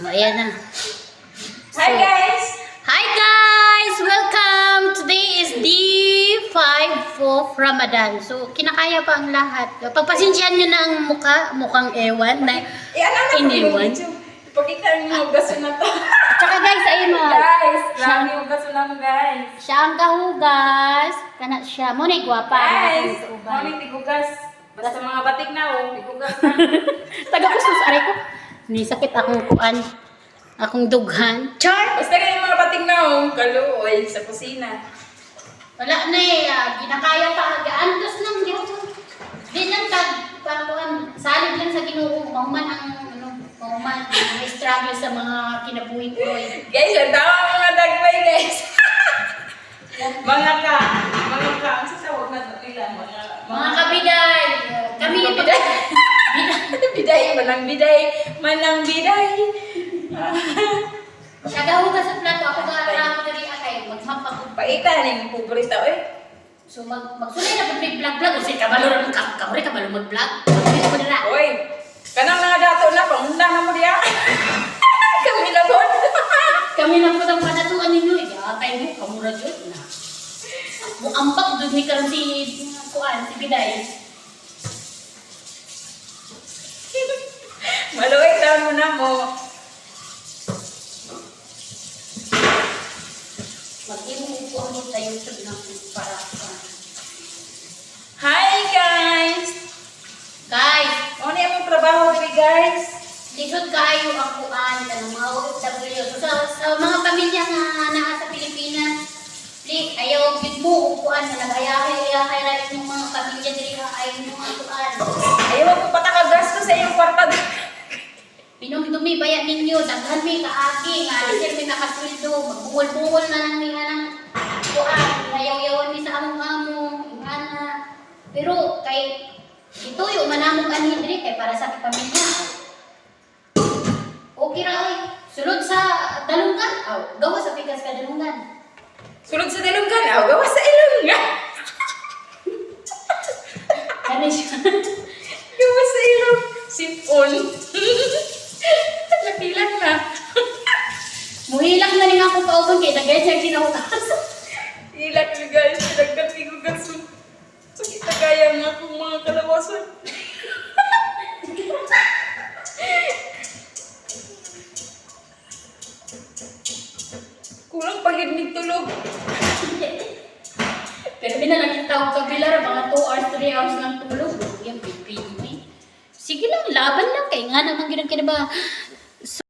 Ayan na. Hi guys! Hi guys! Welcome! Today is day 5 of Ramadan. So, kinakaya pa ang lahat. Pagpasensyahan nyo na ang mukhang ewan na iniwan. Ipakita niyo yung gaso na to. Tsaka guys, ayun mo. Guys, grabe yung gaso na mo guys. Siya ang kahugas. Kana siya. Muna gwapa. Guys, mami tigugas. Basta mga batik na oh, tigugas na. Taga-kustos. Aray ko. Nisakit akong kuan. Akong dughan. Char! Basta kayo mga batik na oh, kaluoy sa kusina. Wala na eh. Ginakaya pa. Gaantos lang. Di lang pagkuhan. Salig lang sa Ginoo. Mahuman ang mahuman. May struggle sa mga kinabuhi ko eh. Guys, ang tama mga dagbay guys. mga ka. Ang sasawag na nila. Mga kabiday. Kami yung biday. Biday, manang biday. Siya gahugas sa plato. Ako garang ko dali akay. Magmapag. Paitan yung paborito eh. So magsulay na pag vlog-vlog. Kasi kabalo rin kabalo mag-vlog. Mag-vlog ko nila. Oy, kanang mga dato na, pangundang na mo diya. Kami na po. Kami na po ang panatuan ninyo. Atay mo, kamura dyan na. Ampak doon ni karon si Kuan, si Biday. Maluwag daw mo na mo. Mag-imuupo mo sa YouTube na para Hi guys! Guys, Ano yung trabaho dito guys? lisod kayo ang Kuan ng mga OFW. So, sa mga pamilya nga naa sa Pilipinas, please, ayaw bid mo Kuan na nag-ayahay rin yung mga pamilya diri ayaw yung mga Kuan. Ayaw ko patakagas ko sa iyong kwarta. Pinumdumi bayan ninyo, daghan may kaagi, nga sir may nakasweldo, magbungol-bungol na lang niya ng Kuan, ayaw-yawan mi sa among-among, ingana. Pero kay ito yung manamong kanhin diri kay para sa pamilya. Okay ra oy. Sulod sa dalungan, gawa sa pikas ka dalungan. Sulod sa dalunggan, gawa sa ilonggan. Kani siya. Gawa sa ilong. Sipon. Nakilang na. Muhilak na rin ako pauban kay dagay siya kinahugas. Ilak na guys, nagkati ko gaso. Sakit na kaya nga akong mga kalawasan. Kulang pagid tulog. Pero binalagin tawag ka bilar, mga 2 hours, 3 hours lang tulog. Yung pipin mo eh. Sige lang, laban lang kay nga naman ginang kinaba.